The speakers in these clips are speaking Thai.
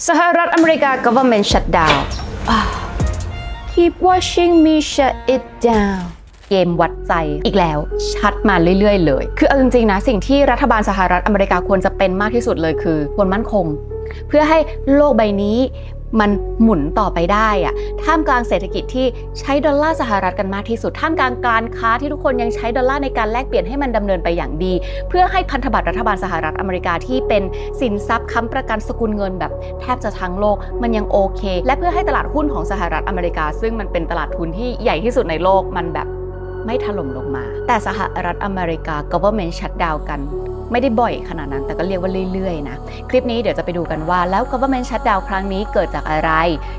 สหรัฐอเมริกา government shutdown keep watching me shut it down เกมวัดใจอีกแล้วชัดมาเรื่อยๆเลยคือเอาจริงๆนะสิ่งที่รัฐบาลสหรัฐอเมริกาควรจะเป็นมากที่สุดเลยคือความมั่นคงเพื่อให้โลกใบนี้มันหมุนต่อไปได้อะท่ามกลางเศรษฐกิจที่ใช้ดอลลาร์สหรัฐกันมากที่สุดท่ามกลางการค้าที่ทุกคนยังใช้ดอลลาร์ในการแลกเปลี่ยนให้มันดำเนินไปอย่างดีเพื่อให้พันธบัตรรัฐบาลสหรัฐอเมริกาที่เป็นสินทรัพย์ค้ำประกันสกุลเงินแบบแทบจะทั้งโลกมันยังโอเคและเพื่อให้ตลาดหุ้นของสหรัฐอเมริกาซึ่งมันเป็นตลาดทุนที่ใหญ่ที่สุดในโลกมันแบบไม่ถล่มลงมาแต่สหรัฐอเมริกา government shutdown กันไม่ได้บ่อยขนาดนั้นแต่ก็เรียกว่าเรื่อยๆนะคลิปนี้เดี๋ยวจะไปดูกันว่าแล้ว government shutdown ครั้งนี้เกิดจากอะไร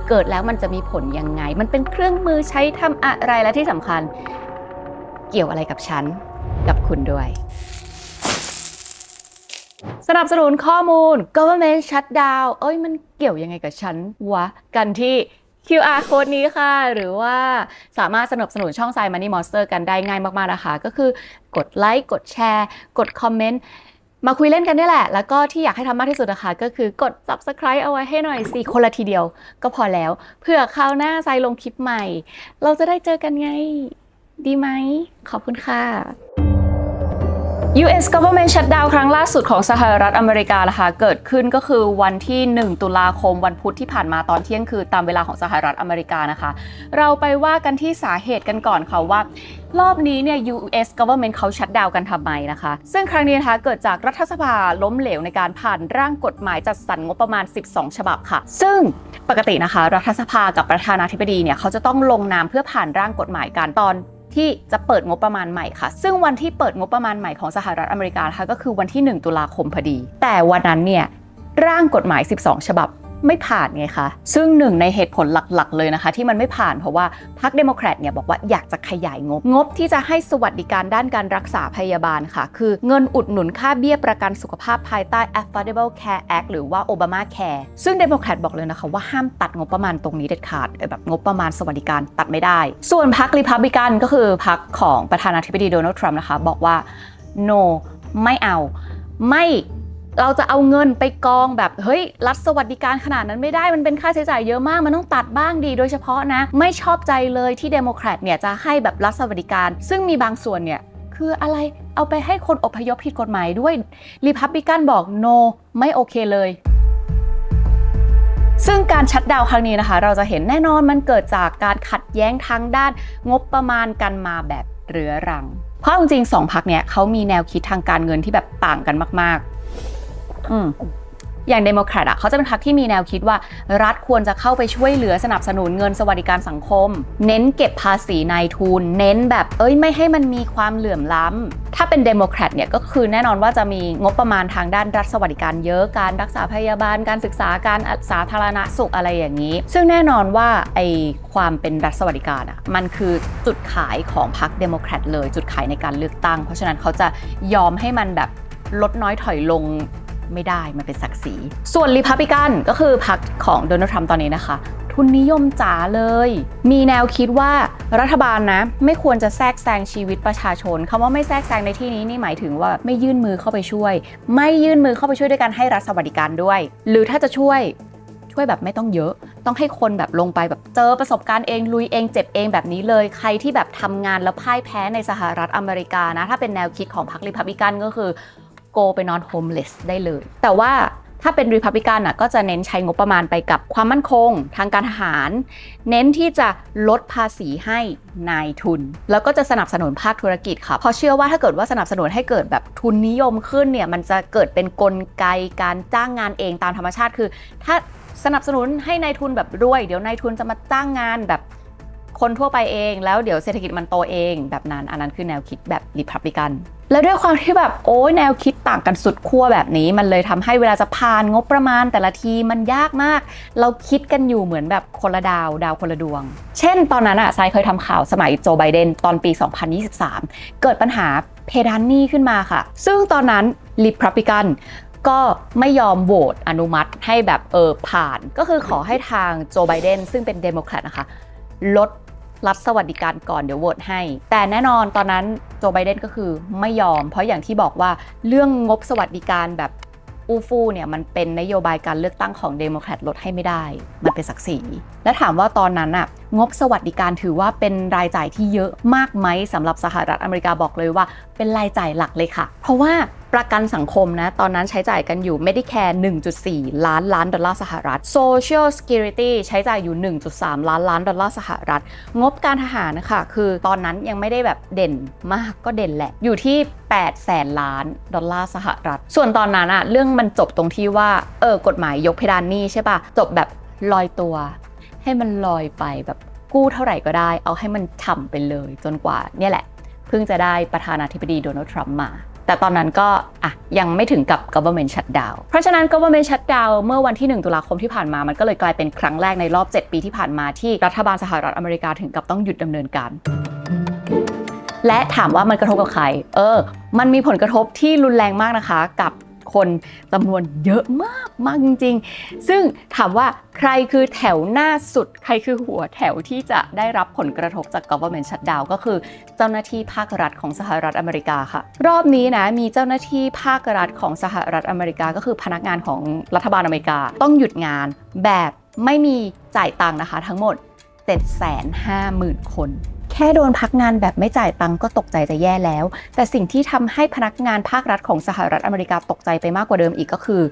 เกิดแล้วมันจะมีผลยังไงมันเป็นเครื่องมือใช้ทำอะไรและที่สำคัญเกี่ยวอะไรกับฉันกับคุณด้วยสนับสนุนข้อมูล government shutdown มันเกี่ยวยังไงกับฉันวะกันที่QR code นี้ค่ะหรือว่าสามารถสนับสนุนช่อง Money Monster กันได้ง่ายมากๆนะคะก็คือกดไลค์กดแชร์กดคอมเมนต์มาคุยเล่นกันนี่แหละแล้วก็ที่อยากให้ทำมากที่สุดนะคะก็คือกด Subscribe เอาไว้ให้หน่อยสิคนละทีเดียวก็พอแล้วเผื่อคราวหน้าลงคลิปใหม่เราจะได้เจอกันไงดีไหมขอบคุณค่ะ US government shutdown ครั้งล่าสุดของสหรัฐอเมริกานะคะเกิดขึ้นก็คือวันที่1ตุลาคมวันพุธที่ผ่านมาตอนเที่ยงคืนตามเวลาของสหรัฐอเมริกานะคะเราไปว่ากันที่สาเหตุกันก่อนค่ะว่ารอบนี้เนี่ย US government เขาชัตดาวน์กันทำไมนะคะซึ่งครั้งนี้นะคะเกิดจากรัฐสภาล้มเหลวในการผ่านร่างกฎหมายจัดสรรงบประมาณ12ฉบับค่ะซึ่งปกตินะคะรัฐสภากับประธานาธิบดีเนี่ยเขาจะต้องลงนามเพื่อผ่านร่างกฎหมายกันตอนที่จะเปิดงบประมาณใหม่ค่ะซึ่งวันที่เปิดงบประมาณใหม่ของสหรัฐอเมริกานะคะก็คือวันที่1ตุลาคมพอดีแต่วันนั้นเนี่ยร่างกฎหมาย12ฉบับไม่ผ่านไงคะซึ่งหนึ่งในเหตุผลหลักๆเลยนะคะที่มันไม่ผ่านเพราะว่าพรรคเดโมแครตเนี่ยบอกว่าอยากจะขยายงบที่จะให้สวัสดิการด้านการรักษาพยาบาลค่ะคือเงินอุดหนุนค่าเบี้ยประกันสุขภาพภายใต้ Affordable Care Act หรือว่า Obama Care ซึ่งเดโมแครตบอกเลยนะคะว่าห้ามตัดงบประมาณตรงนี้เด็ดขาดแบบงบประมาณสวัสดิการตัดไม่ได้ส่วนพรรครีพับลิกันก็คือพรรคของประธานาธิบดีโดนัลด์ทรัมป์นะคะบอกว่า no ไม่เอาไม่เราจะเอาเงินไปกองแบบเฮ้ยรัฐสวัสดิการขนาดนั้นไม่ได้มันเป็นค่าใช้จ่ายเยอะมากมันต้องตัดบ้างดีโดยเฉพาะนะไม่ชอบใจเลยที่เดโมแครตเนี่ยจะให้แบบรัฐสวัสดิการซึ่งมีบางส่วนเนี่ยคืออะไรเอาไปให้คนอพยพผิดกฎหมายด้วยรีพับลิกันบอก no ไม่โอเคเลยซึ่งการชัตดาวน์ครั้งนี้นะคะเราจะเห็นแน่นอนมันเกิดจากการขัดแย้งทางด้านงบประมาณกันมาแบบเรื้อรังเพราะจริงๆ2พรรคเนี่ยเขามีแนวคิดทางการเงินที่แบบต่างกันมากๆอย่างเดโมแครตเขาจะเป็นพรรคที่มีแนวคิดว่ารัฐควรจะเข้าไปช่วยเหลือสนับสนุนเงินสวัสดิการสังคมเน้นเก็บภาษีนายทุนเน้นแบบไม่ให้มันมีความเหลื่อมล้ำถ้าเป็นเดโมแครตเนี่ยก็คือแน่นอนว่าจะมีงบประมาณทางด้านรัฐสวัสดิการเยอะการรักษาพยาบาลการศึกษาการสาธารณสุขอะไรอย่างนี้ซึ่งแน่นอนว่าความเป็นรัฐสวัสดิการมันคือจุดขายของพรรคเดโมแครตเลยจุดขายในการเลือกตั้งเพราะฉะนั้นเขาจะยอมให้มันแบบลดน้อยถอยลงไม่ได้มันเป็นศักดิ์ศรีส่วนรีพับลิกันก็คือพรรคของโดนัลด์ทรัมป์ตอนนี้นะคะทุนนิยมจ๋าเลยมีแนวคิดว่ารัฐบาลนะไม่ควรจะแทรกแซงชีวิตประชาชนคำว่าไม่แทรกแซงในที่นี้นี่หมายถึงว่าไม่ยื่นมือเข้าไปช่วยไม่ยื่นมือเข้าไปช่วยด้วยการให้รัฐสวัสดิการด้วยหรือถ้าจะช่วยแบบไม่ต้องเยอะต้องให้คนแบบลงไปแบบเจอประสบการณ์เองลุยเองเจ็บเองแบบนี้เลยใครที่แบบทำงานแล้วพ่ายแพ้ในสหรัฐอเมริกานะถ้าเป็นแนวคิดของพรรครีพับลิกันก็คือgo ไปนอนโฮมเลสได้เลยแต่ว่าถ้าเป็นรีพับลิกันก็จะเน้นใช้งบประมาณไปกับความมั่นคงทางการทหารเน้นที่จะลดภาษีให้นายทุนแล้วก็จะสนับสนุนภาคธุรกิจค่ะเพราะเชื่อว่าถ้าเกิดว่าสนับสนุนให้เกิดแบบทุนนิยมขึ้นเนี่ยมันจะเกิดเป็นกลไกการจ้างงานเองตามธรรมชาติคือถ้าสนับสนุนให้นายทุนแบบรวยเดี๋ยวนายทุนจะมาจ้างงานแบบคนทั่วไปเองแล้วเดี๋ยวเศรษฐกิจมันโตเองแบบนั้นอันนั้นคือแนวคิดแบบรีพับลิกันแล้วด้วยความที่แบบแนวคิดต่างกันสุดขั้วแบบนี้มันเลยทำให้เวลาจะผ่านงบประมาณแต่ละทีมันยากมากเราคิดกันอยู่เหมือนแบบคนละดาวคนละดวงเช่นตอนนั้นทรายเคยทำข่าวสมัยโจไบเดนตอนปี 2023 เกิดปัญหาเพดานหนี้ขึ้นมาค่ะซึ่งตอนนั้นรีพับลิกันก็ไม่ยอมโหวตอนุมัติให้แบบผ่านก็คือขอให้ทางโจไบเดนซึ่งเป็นเดโมแครตนะคะลดรัฐสวัสดิการก่อนเดี๋ยวโหวตให้แต่แน่นอนตอนนั้นโจไบเดนก็คือไม่ยอมเพราะอย่างที่บอกว่าเรื่องงบสวัสดิการแบบ อู้ฟู่เนี่ยมันเป็นนโยบายการเลือกตั้งของเดโมแครตลดให้ไม่ได้มันเป็นศักดิ์ศรีและถามว่าตอนนั้นอะงบสวัสดิการถือว่าเป็นรายจ่ายที่เยอะมากไหมสำหรับสหรัฐอเมริกาบอกเลยว่าเป็นรายจ่ายหลักเลยค่ะเพราะว่าประกันสังคมนะตอนนั้นใช้จ่ายกันอยู่ Medicare 1.4 ล้านดอลลาร์สหรัฐ Social Security ใช้จ่ายอยู่ 1.3 ล้านดอลลาร์สหรัฐงบการทหารนะคะคือตอนนั้นยังไม่ได้แบบเด่นมากก็เด่นแหละอยู่ที่800,000 ล้านดอลลาร์สหรัฐส่วนตอนนั้นอะเรื่องมันจบตรงที่ว่ากฎหมายยกเพดานหนี้ใช่ปะจบแบบลอยตัวให้มันลอยไปแบบกู้เท่าไหร่ก็ได้เอาให้มันฉ่ำไปเลยจนกว่าเนี่ยแหละเพิ่งจะได้ประธานาธิบดีโดนัลด์ทรัมป์มาแต่ตอนนั้นก็ยังไม่ถึงกับ government shutdown เพราะฉะนั้น government shutdown เมื่อวันที่1 ตุลาคมที่ผ่านมามันก็เลยกลายเป็นครั้งแรกในรอบ7 ปีที่ผ่านมาที่รัฐบาลสหรัฐอเมริกาถึงกับต้องหยุดดำเนินการและถามว่ามันกระทบกับใครมันมีผลกระทบที่รุนแรงมากนะคะกับคนจำนวนเยอะมากจริงๆซึ่งถามว่าใครคือแถวหน้าสุดใครคือหัวแถวที่จะได้รับผลกระทบจาก government shutdown ก็คือเจ้าหน้าที่ภาครัฐของสหรัฐอเมริกาค่ะรอบนี้นะมีเจ้าหน้าที่ภาครัฐของสหรัฐอเมริกาก็คือพนักงานของรัฐบาลอเมริกาต้องหยุดงานแบบไม่มีจ่ายตังค์นะคะทั้งหมด 750,000 คนแค่โดนพักงานแบบไม่จ่ายตังค์ก็ตกใจจะแย่แล้วแต่สิ่งที่ทำให้พนักงานภาครัฐของสหรัฐอเมริกาตกใจไปมากกว่าเดิมอีกก็คือ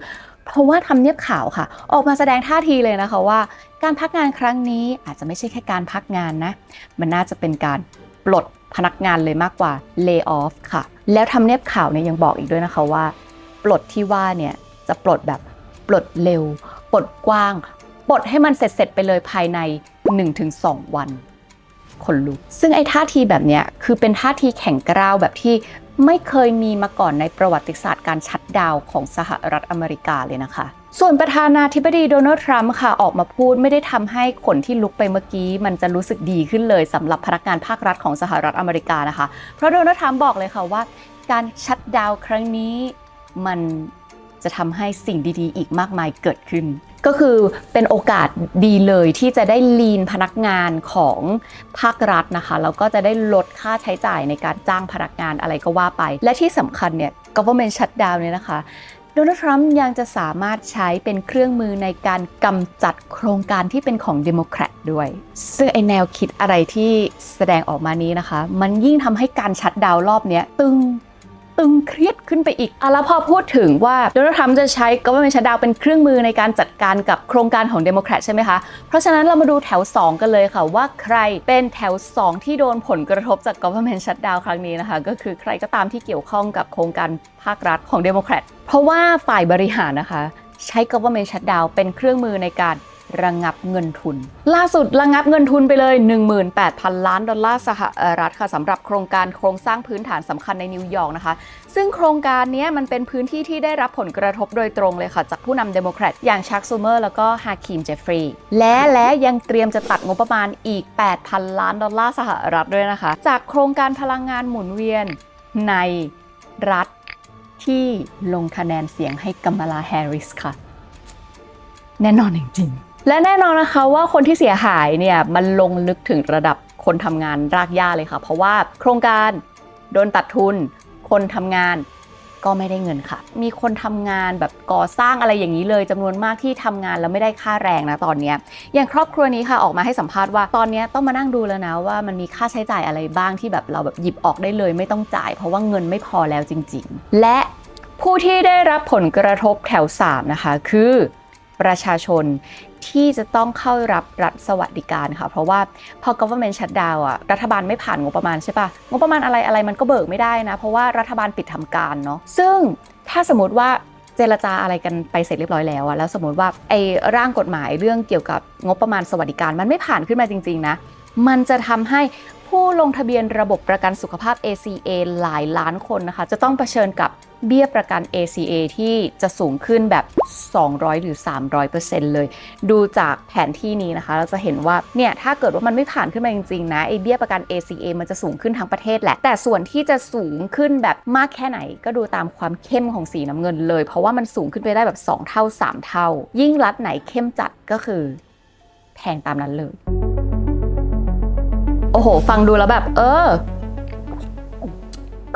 เพราะว่าทำเนียบข่าวค่ะออกมาแสดงท่าทีเลยนะคะว่าการพักงานครั้งนี้อาจจะไม่ใช่แค่การพักงานนะมันน่าจะเป็นการปลดพนักงานเลยมากกว่า lay off ค่ะแล้วทำเนียบข่าวเนี่ยยังบอกอีกด้วยนะคะว่าปลดที่ว่าเนี่ยจะปลดแบบปลดเร็วปลดกว้างปลดให้มันเสร็จไปเลยภายใน 1-2 วันคนลุกซึ่งไอ้ท่าทีแบบเนี้ยคือเป็นท่าทีแข็งกร้าวแบบที่ไม่เคยมีมาก่อนในประวัติศาสตร์การชัตดาวน์ของสหรัฐอเมริกาเลยนะคะส่วนประธานาธิบดีโดนัลด์ทรัมป์ค่ะออกมาพูดไม่ได้ทำให้คนที่ลุกไปเมื่อกี้มันจะรู้สึกดีขึ้นเลยสำหรับพนักงานภาครัฐของสหรัฐอเมริกานะคะเพราะโดนัลด์ทรัมป์บอกเลยค่ะว่าการชัตดาวน์ครั้งนี้มันจะทำให้สิ่งดีๆอีกมากมายเกิดขึ้นก็คือเป็นโอกาสดีเลยที่จะได้ลีนพนักงานของภาครัฐนะคะแล้วก็จะได้ลดค่าใช้จ่ายในการจ้างพนักงานอะไรก็ว่าไปและที่สำคัญเนี่ย government shutdown เนี่ยนะคะโดนัลด์ทรัมป์ยังจะสามารถใช้เป็นเครื่องมือในการกำจัดโครงการที่เป็นของเดโมแครตด้วยซึ่งไอแนวคิดอะไรที่แสดงออกมานี้นะคะมันยิ่งทำให้การชัตดาวน์รอบนี้ตึงเครียดขึ้นไปอีกแล้วพอพูดถึงว่าโดนัลด์ทรัมป์จะใช้ government shutdown เป็นเครื่องมือในการจัดการกับโครงการของเดโมแครตใช่ไหมคะเพราะฉะนั้นเรามาดูแถว2กันเลยค่ะว่าใครเป็นแถว2ที่โดนผลกระทบจาก government shutdown ครั้งนี้นะคะก็คือใครก็ตามที่เกี่ยวข้องกับโครงการภาครัฐของเดโมแครตเพราะว่าฝ่ายบริหารนะคะใช้ government shutdown เป็นเครื่องมือในการระงับเงินทุนล่าสุดระงับเงินทุนไปเลย 18,000 ล้านดอลลาร์สหรัฐค่ะสำหรับโครงการโครงสร้างพื้นฐานสำคัญในนิวยอร์กนะคะซึ่งโครงการนี้มันเป็นพื้นที่ที่ได้รับผลกระทบโดยตรงเลยค่ะจากผู้นำเดโมแครตอย่างชักซูเมอร์แล้วก็ฮาคิมเจฟฟรีย์และยังเตรียมจะตัดงบประมาณอีก 8,000 ล้านดอลลาร์สหรัฐด้วยนะคะจากโครงการพลังงานหมุนเวียนในรัฐที่ลงคะแนนเสียงให้กัมลาแฮร์ริสค่ะแน่นอนจริงๆและแน่นอนนะคะว่าคนที่เสียหายเนี่ยมันลงลึกถึงระดับคนทำงานรากหญ้าเลยค่ะเพราะว่าโครงการโดนตัดทุนคนทำงานก็ไม่ได้เงินค่ะมีคนทำงานแบบก่อสร้างอะไรอย่างนี้เลยจำนวนมากที่ทำงานแล้วไม่ได้ค่าแรงนะตอนนี้อย่างครอบครัวนี้ค่ะออกมาให้สัมภาษณ์ว่าตอนนี้ต้องมานั่งดูแล้วนะว่ามันมีค่าใช้จ่ายอะไรบ้างที่แบบเราแบบหยิบออกได้เลยไม่ต้องจ่ายเพราะว่าเงินไม่พอแล้วจริงๆและผู้ที่ได้รับผลกระทบแถว3นะคะคือประชาชนที่จะต้องเข้ารับรัฐสวัสดิการค่ะเพราะว่าพอ government shutdown รัฐบาลไม่ผ่านงบประมาณใช่ปะงบประมาณอะไรมันก็เบิกไม่ได้นะเพราะว่ารัฐบาลปิดทำการเนาะซึ่งถ้าสมมติว่าเจรจาอะไรกันไปเสร็จเรียบร้อยแล้วแล้วสมมติว่าไอ้ร่างกฎหมายเรื่องเกี่ยวกับงบประมาณสวัสดิการมันไม่ผ่านขึ้นมาจริงๆนะมันจะทำให้ผู้ลงทะเบียนระบบประกันสุขภาพ ACA หลายล้านคนนะคะจะต้องเผชิญกับเบี้ยประกัน ACA ที่จะสูงขึ้นแบบ200หรือ 300% เลยดูจากแผนที่นี้นะคะเราจะเห็นว่าเนี่ยถ้าเกิดว่ามันไม่ผ่านขึ้นมาจริงๆนะไอ้เบี้ยประกัน ACA มันจะสูงขึ้นทั้งประเทศแหละแต่ส่วนที่จะสูงขึ้นแบบมากแค่ไหนก็ดูตามความเข้มของสีน้ำเงินเลยเพราะว่ามันสูงขึ้นไปได้แบบ2เท่า3เท่ายิ่งรัฐไหนเข้มจัดก็คือแพงตามนั้นเลยโอ้โหฟังดูแล้วแบบ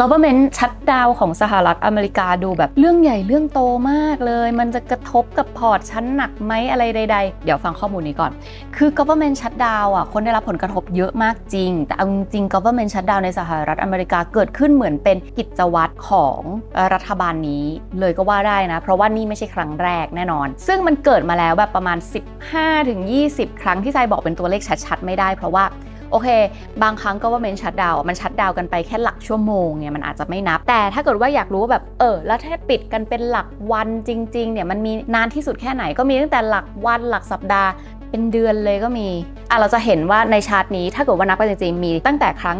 government shutdown ของสหรัฐอเมริกาดูแบบเรื่องใหญ่เรื่องโตมากเลยมันจะกระทบกับพอร์ตชั้นหนักไหมอะไรใดๆเดี๋ยวฟังข้อมูลนี้ก่อนคือ government shutdown อ่ะคนได้รับผลกระทบเยอะมากจริงแต่เอาจริง government shutdown ในสหรัฐอเมริกาเกิดขึ้นเหมือนเป็นกิจวัตรของรัฐบาลนี้เลยก็ว่าได้นะเพราะว่านี่ไม่ใช่ครั้งแรกแน่นอนซึ่งมันเกิดมาแล้วแบบประมาณ 15-20 ครั้งที่ไซบอกเป็นตัวเลขชัดๆไม่ได้เพราะว่าโอเคบางครั้งก็ว่ามันชัตดาวน์มันชัตดาวน์กันไปแค่หลักชั่วโมงเนี่ยมันอาจจะไม่นับแต่ถ้าเกิดว่าอยากรู้ว่าแบบแล้วถ้าปิดกันเป็นหลักวันจริงๆเนี่ยมันมีนานที่สุดแค่ไหนก็มีตั้งแต่หลักวันหลักสัปดาห์เป็นเดือนเลยก็มีเราจะเห็นว่าในชาร์ตนี้ถ้าเกิดว่านับไปจริงๆมีตั้งแต่ครั้ง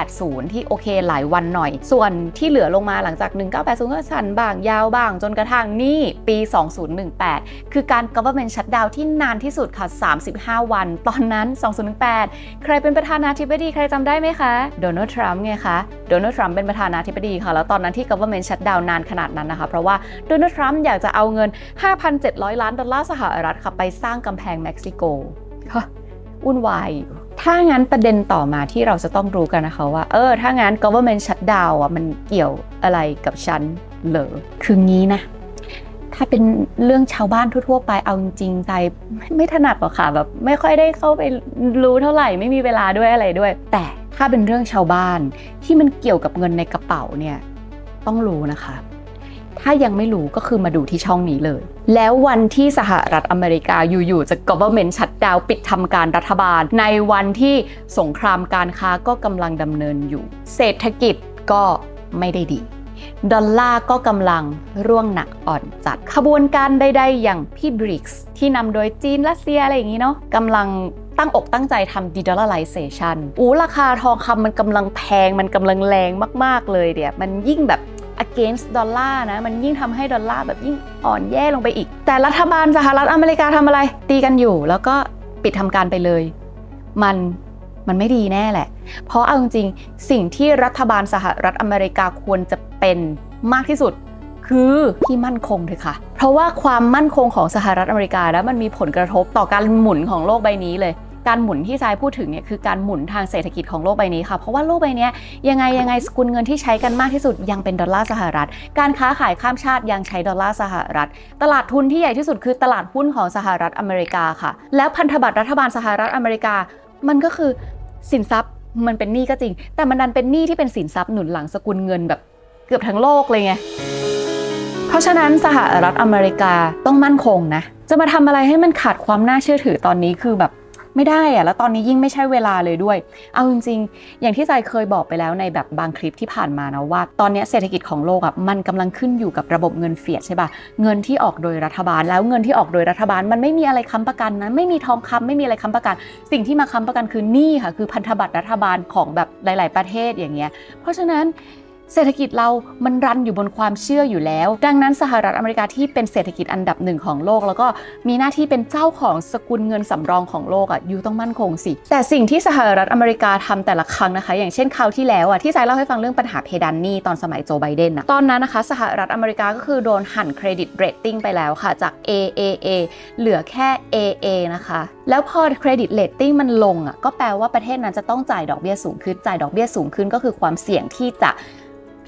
1980ที่โอเคหลายวันหน่อยส่วนที่เหลือลงมาหลังจาก1980ก็สั้นบ้างยาวบ้างจนกระทั่งนี่ปี2018คือการ government shutdown ที่นานที่สุดค่ะ35วันตอนนั้น2018ใครเป็นประธานาธิบดีใครจำได้ไหมคะโดนัลด์ทรัมป์ไงคะโดนัลด์ทรัมป์เป็นประธานาธิบดีค่ะแล้วตอนนั้นที่ government shutdown นานขนาดนั้นนะคะเพราะว่าโดนัลด์ทรัมป์อยากจะเอาเงิน $5,700 ล้านสหรัฐค่ะไปสร้างกำแพงเม็กซิโกวุ่นวายถ้างั้นประเด็นต่อมาที่เราจะต้องรู้กันนะคะว่าถ้างั้น government shutdown อ่ะมันเกี่ยวอะไรกับฉันเหรอคืองี้นะถ้าเป็นเรื่องชาวบ้านทั่วๆไปเอาจริงๆใจไม่ถนัดหรอกค่ะแบบไม่ค่อยได้เข้าไปรู้เท่าไหร่ไม่มีเวลาด้วยอะไรด้วยแต่ถ้าเป็นเรื่องชาวบ้านที่มันเกี่ยวกับเงินในกระเป๋าเนี่ยต้องรู้นะคะถ้ายังไม่รู้ก็คือมาดูที่ช่องนี้เลยแล้ววันที่สหรัฐอเมริกาอยู่ๆจะ government shutdown ปิดทำการรัฐบาลในวันที่สงครามการค้าก็กำลังดำเนินอยู่เศรษฐกิจก็ไม่ได้ดีดอลลาร์ก็กำลังร่วงหนักอ่อนจัดขบวนการใดๆอย่างพี่บริกส์ที่นำโดยจีนรัสเซียอะไรอย่างนี้เนาะกำลังตั้งอกตั้งใจทำ de-dollarization ราคาทองคำมันกำลังแพงมันกำลังแรงมากๆเลยเดี๋ยมันยิ่งแบบagainst ดอลลาร์นะมันยิ่งทำให้ดอลลาร์แบบยิ่งอ่อนแย่ลงไปอีกแต่รัฐบาลสหรัฐอเมริกาทำอะไรตีกันอยู่แล้วก็ปิดทำการไปเลยมันไม่ดีแน่แหละเพราะเอาจริงๆสิ่งที่รัฐบาลสหรัฐอเมริกาควรจะเป็นมากที่สุดคือที่มั่นคงเลยค่ะเพราะว่าความมั่นคงของสหรัฐอเมริกาแล้วมันมีผลกระทบต่อการหมุนของโลกใบนี้เลยการหมุนที่ทรายพูดถึงเนี่ยคือการหมุนทางเศรษฐกิจของโลกใบนี้ค่ะเพราะว่าโลกใบนี้ยังไงสกุลเงินที่ใช้กันมากที่สุดยังเป็นดอลลาร์สหรัฐการค้าขายข้ามชาติยังใช้ดอลลาร์สหรัฐตลาดทุนที่ใหญ่ที่สุดคือตลาดหุ้นของสหรัฐอเมริกาค่ะแล้วพันธบัตรรัฐบาลสหรัฐอเมริกามันก็คือสินทรัพย์มันเป็นหนี้ก็จริงแต่มันดันเป็นหนี้ที่เป็นสินทรัพย์หนุนหลังสกุลเงินแบบเกือบทั้งโลกเลยไงเพราะฉะนั้นสหรัฐอเมริกาต้องมั่นคงนะจะมาทำอะไรให้มันขาดความน่าเชื่อถือตอนนี้คือแบบไม่ได้อะแล้วตอนนี้ยิ่งไม่ใช่เวลาเลยด้วยเอาจริงๆอย่างที่ใจเคยบอกไปแล้วในแบบบางคลิปที่ผ่านมานะว่าตอนนี้เศรษฐกิจของโลกอ่ะมันกำลังขึ้นอยู่กับระบบเงินเฟียดใช่ป่ะเงินที่ออกโดยรัฐบาลแล้วเงินที่ออกโดยรัฐบาลมันไม่มีอะไรค้ำประกันนะไม่มีทองคำไม่มีอะไรค้ำประกันสิ่งที่มาค้ำประกันคือหนี้ค่ะคือพันธบัตรรัฐบาลของแบบหลายๆประเทศอย่างเงี้ยเพราะฉะนั้นเศรษฐกิจเรามันรันอยู่บนความเชื่ออยู่แล้วดังนั้นสหรัฐอเมริกาที่เป็นเศรษฐกิจอันดับหนึ่งของโลกแล้วก็มีหน้าที่เป็นเจ้าของสกุลเงินสำรองของโลกอยู่ต้องมั่นคงสิแต่สิ่งที่สหรัฐอเมริกาทำแต่ละครั้งนะคะอย่างเช่นคราวที่แล้วที่ไซเล่าให้ฟังเรื่องปัญหาเพดานหนี้ตอนสมัยโจไบเดนตอนนั้นนะคะสหรัฐอเมริกาก็คือโดนหั่นเครดิตเรตติ้งไปแล้วค่ะจาก AAA เหลือแค่ AA นะคะแล้วพอเครดิตเรตติ้งมันลงก็แปลว่าประเทศนั้นจะต้องจ่ายดอกเบี้ยสูงขึ้นจ่ายดอกเบี้ยสูงขึ้นก็คือความเสี่ยงที่จะ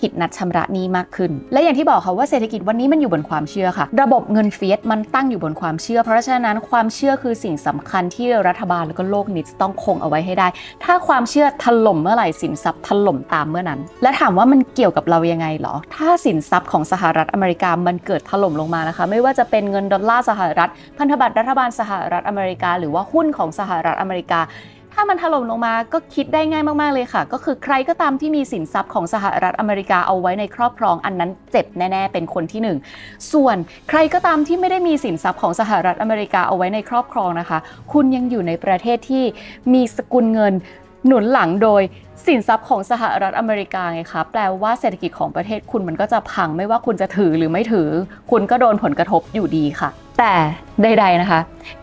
ผิดนัดชำระหนี้มากขึ้นและอย่างที่บอกค่ะว่าเศรษฐกิจวันนี้มันอยู่บนความเชื่อค่ะระบบเงินเฟียสมันตั้งอยู่บนความเชื่อเพราะฉะนั้นความเชื่อคือสิ่งสำคัญที่รัฐบาลแล้วก็โลกนี้จะต้องคงเอาไว้ให้ได้ถ้าความเชื่อถล่มเมื่อไหร่สินทรัพย์ถล่มตามเมื่อนั้นและถามว่ามันเกี่ยวกับเรายังไงหรอถ้าสินทรัพย์ของสหรัฐอเมริกามันเกิดถล่มลงมานะคะไม่ว่าจะเป็นเงินดอลลาร์สหรัฐพันธบัตรรัฐบาลสหรัฐอเมริกาหรือว่าหุ้นของสหรัฐอเมริกาถ้ามันถล่มลงมาก็คิดได้ง่ายมากๆเลยค่ะก็คือใครก็ตามที่มีสินทรัพย์ของสหรัฐอเมริกาเอาไว้ในครอบครองอันนั้นเจ็บแน่ๆเป็นคนที่1ส่วนใครก็ตามที่ไม่ได้มีสินทรัพย์ของสหรัฐอเมริกาเอาไว้ในครอบครองนะคะคุณยังอยู่ในประเทศที่มีสกุลเงินหนุนหลังโดยสินทรัพย์ของสหรัฐอเมริกาไงคะแปลว่าเศรษฐกิจของประเทศคุณมันก็จะพังไม่ว่าคุณจะถือหรือไม่ถือคุณก็โดนผลกระทบอยู่ดีค่ะแต่ใดๆนะคะ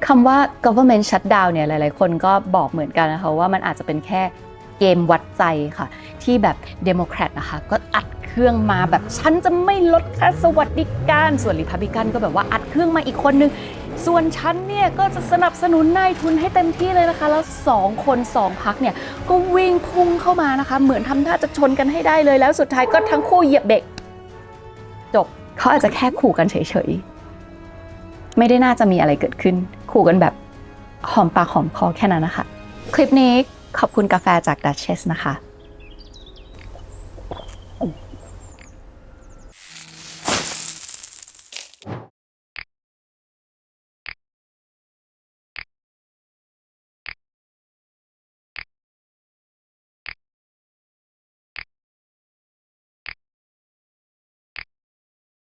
คำว่า government shutdown เนี่ยหลายๆคนก็บอกเหมือนกันนะคะว่ามันอาจจะเป็นแค่เกมวัดใจค่ะที่แบบเดโมแครตนะคะก็อัดเครื่องมาแบบฉันจะไม่ลดค่าสวัสดิการส่วนริพับลิกันก็แบบว่าอัดเครื่องมาอีกคนนึง ส่วนฉันเนี่ยก็จะสนับสนุนนายทุนให้เต็มที่เลยนะคะแล้ว2 คน 2 พรรคเนี่ยก็วิ่งพุ่งเข้ามานะคะเหมือนทำท่าจะชนกันให้ได้เลยแล้วสุดท้ายก็ทั้งคู่เหยียบเบรกจบเขาอาจจะแค่ขู่กันเฉยๆไม่ได้น่าจะมีอะไรเกิดขึ้นขู่กันแบบหอมปากหอมคอแค่นั้นนะคะคลิปนี้ขอบคุณกาแฟจาก Duchess นะคะ